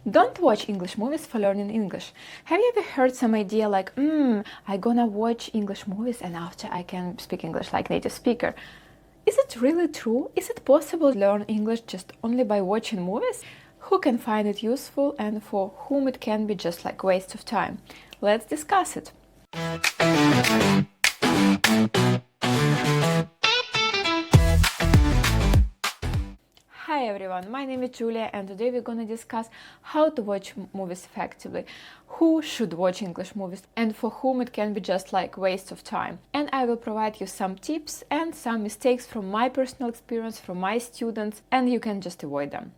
Don't watch English movies for learning English. Have you ever heard some idea like, I'm gonna watch English movies and after I can speak English like native speaker? Is it really true? Is it possible to learn English just only by watching movies? Who can find it useful and for whom it can be just like waste of time? Let's discuss it. Hi everyone, my name is Julia and today we're gonna discuss how to watch movies effectively, who should watch English movies and for whom it can be just like waste of time. And I will provide you some tips and some mistakes from my personal experience, from my students, and you can just avoid them.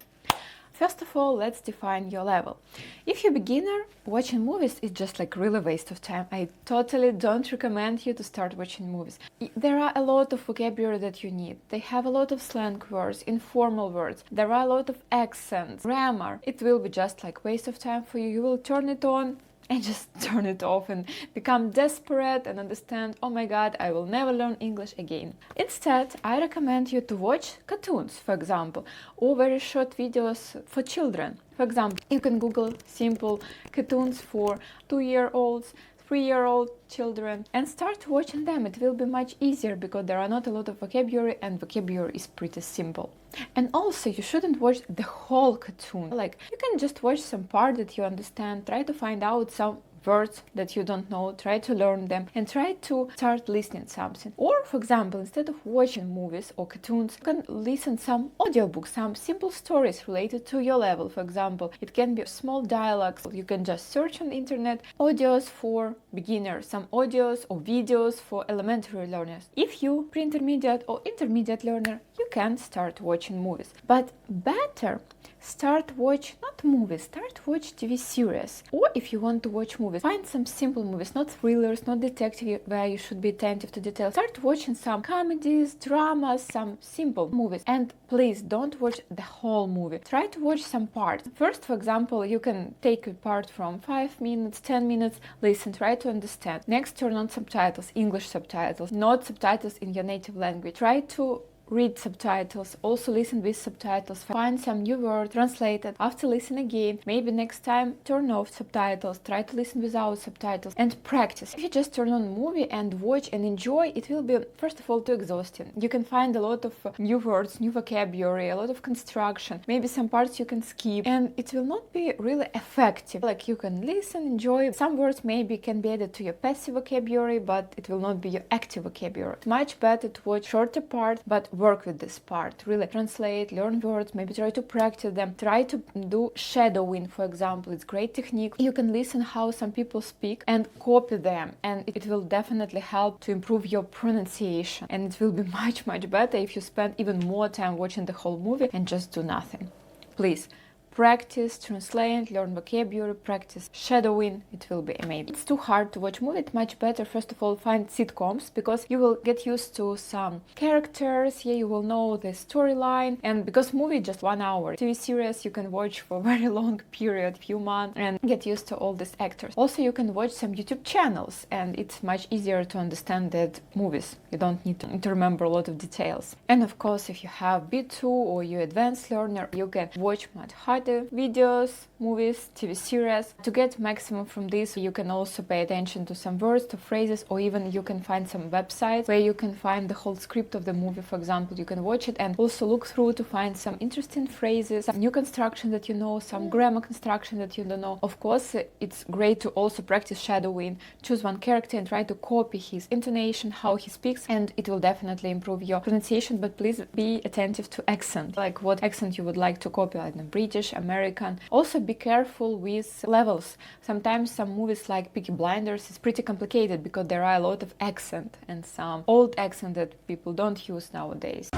First of all, let's define your level. If you're a beginner, watching movies is just like really waste of time. I totally don't recommend you to start watching movies. There are a lot of vocabulary that you need. They have a lot of slang words, informal words. There are a lot of accents, grammar. It will be just like waste of time for you. You will turn it on and just turn it off and become desperate and understand, oh my god, I will never learn English again. Instead, I recommend you to watch cartoons, for example, or very short videos for children. For example, you can Google simple cartoons for 2-year-olds, 3-year-old children and start watching them. It will be much easier because there are not a lot of vocabulary and vocabulary is pretty simple. And also you shouldn't watch the whole cartoon. Like you can just watch some part that you understand, try to find out some words that you don't know, try to learn them and try to start listening something. Or for example, instead of watching movies or cartoons, you can listen some audiobooks, some simple stories related to your level. For example, it can be small dialogues. You can just search on the internet audios for beginners, some audios or videos for elementary learners. If you pre-intermediate or intermediate learner, you can start watching movies. But better start watch not movies, start watch TV series. Or if you want to watch movies, find some simple movies, not thrillers, not detective where you should be attentive to details. Start watching some comedies, dramas, some simple movies. And please don't watch the whole movie. Try to watch some parts. First, for example, you can take a part from 5 minutes, 10 minutes, listen, try to understand. Next, turn on subtitles, English subtitles, not subtitles in your native language. Try to read subtitles, also listen with subtitles, find some new word, translate it. After listen again, maybe next time turn off subtitles, try to listen without subtitles and practice. If you just turn on a movie and watch and enjoy, it will be first of all too exhausting. You can find a lot of new words, new vocabulary, a lot of construction, maybe some parts you can skip and it will not be really effective. Like you can listen, enjoy, some words maybe can be added to your passive vocabulary, but it will not be your active vocabulary. It's much better to watch shorter parts, but work with this part, really translate, learn words, maybe try to practice them, try to do shadowing, for example. It's great technique. You can listen how some people speak and copy them, and it will definitely help to improve your pronunciation, and it will be much better if you spend even more time watching the whole movie and just do nothing. Please practice, translate, learn vocabulary, practice shadowing. It will be amazing. It's too hard to watch movie. It's much better, first of all, find sitcoms because you will get used to some characters. Yeah, you will know the storyline. And because movie is just 1 hour, TV series you can watch for a very long period, few months, and get used to all these actors. Also, you can watch some YouTube channels, and it's much easier to understand that movies. You don't need to remember a lot of details. And of course, if you have B2 or you're advanced learner, you can watch much harder videos, movies, TV series. To get maximum from this, you can also pay attention to some words, to phrases, or even you can find some websites where you can find the whole script of the movie. For example, you can watch it and also look through to find some interesting phrases, some new construction that you know, some grammar construction that you don't know. Of course, it's great to also practice shadowing. Choose one character and try to copy his intonation, how he speaks, and it will definitely improve your pronunciation. But please be attentive to accent, like what accent you would like to copy, like British, American. Also be careful with levels. Sometimes some movies like Peaky Blinders is pretty complicated because there are a lot of accent and some old accent that people don't use nowadays.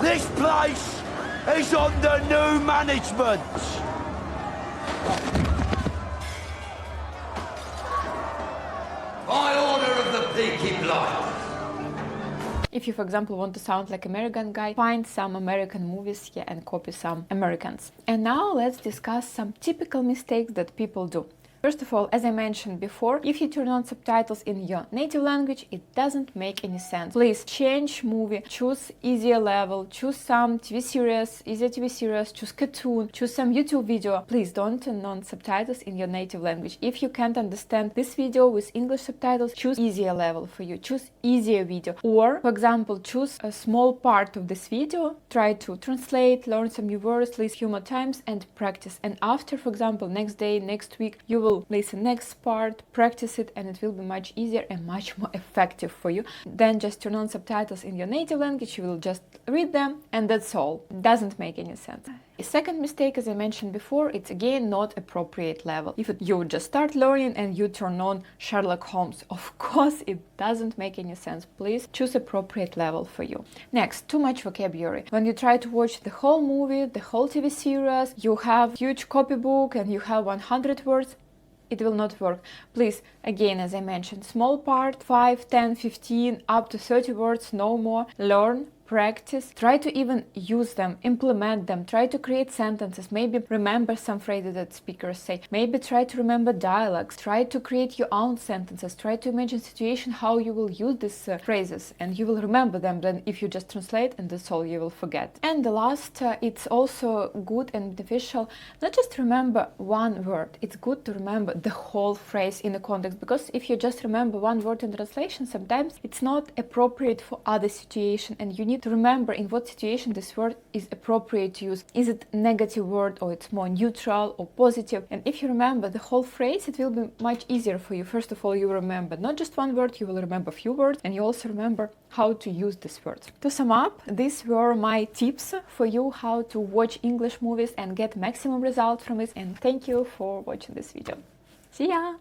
This place is under new management. By order of the Peaky Blinders. If you, for example, want to sound like American guy, find some American movies here and copy some Americans. And now let's discuss some typical mistakes that people do. First of all, as I mentioned before, if you turn on subtitles in your native language, it doesn't make any sense. Please change movie, choose easier level, choose some TV series, easier TV series, choose cartoon, choose some YouTube video. Please don't turn on subtitles in your native language. If you can't understand this video with English subtitles, choose easier level for you, choose easier video. Or, for example, choose a small part of this video, try to translate, learn some new words, listen a few more times and practice. And after, for example, next day, next week, you will listen next part, practice it, and it will be much easier and much more effective for you. Then just turn on subtitles in your native language, you will just read them, and that's all. Doesn't make any sense. A second mistake, as I mentioned before, it's again not appropriate level. If you just start learning and you turn on Sherlock Holmes, of course it doesn't make any sense. Please choose appropriate level for you. Next, too much vocabulary. When you try to watch the whole movie, the whole TV series, you have huge copybook and you have 100 words, it will not work. Please, again, as I mentioned, small part, 5, 10, 15, up to 30 words, no more. Learn, practice, try to even use them, implement them, try to create sentences, maybe remember some phrases that speakers say, maybe try to remember dialogues, try to create your own sentences, try to imagine situation how you will use these phrases, and you will remember them. Then if you just translate, and that's all you will forget. And the last, it's also good and beneficial not just remember one word, it's good to remember the whole phrase in the context, because if you just remember one word in translation, sometimes it's not appropriate for other situation, and you need to remember in what situation this word is appropriate to use. Is it negative word, or it's more neutral or positive? And if you remember the whole phrase, it will be much easier for you. First of all, you remember not just one word, you will remember a few words, and you also remember how to use these words. To sum up, these were my tips for you how to watch English movies and get maximum result from it. And thank you for watching this video. See ya!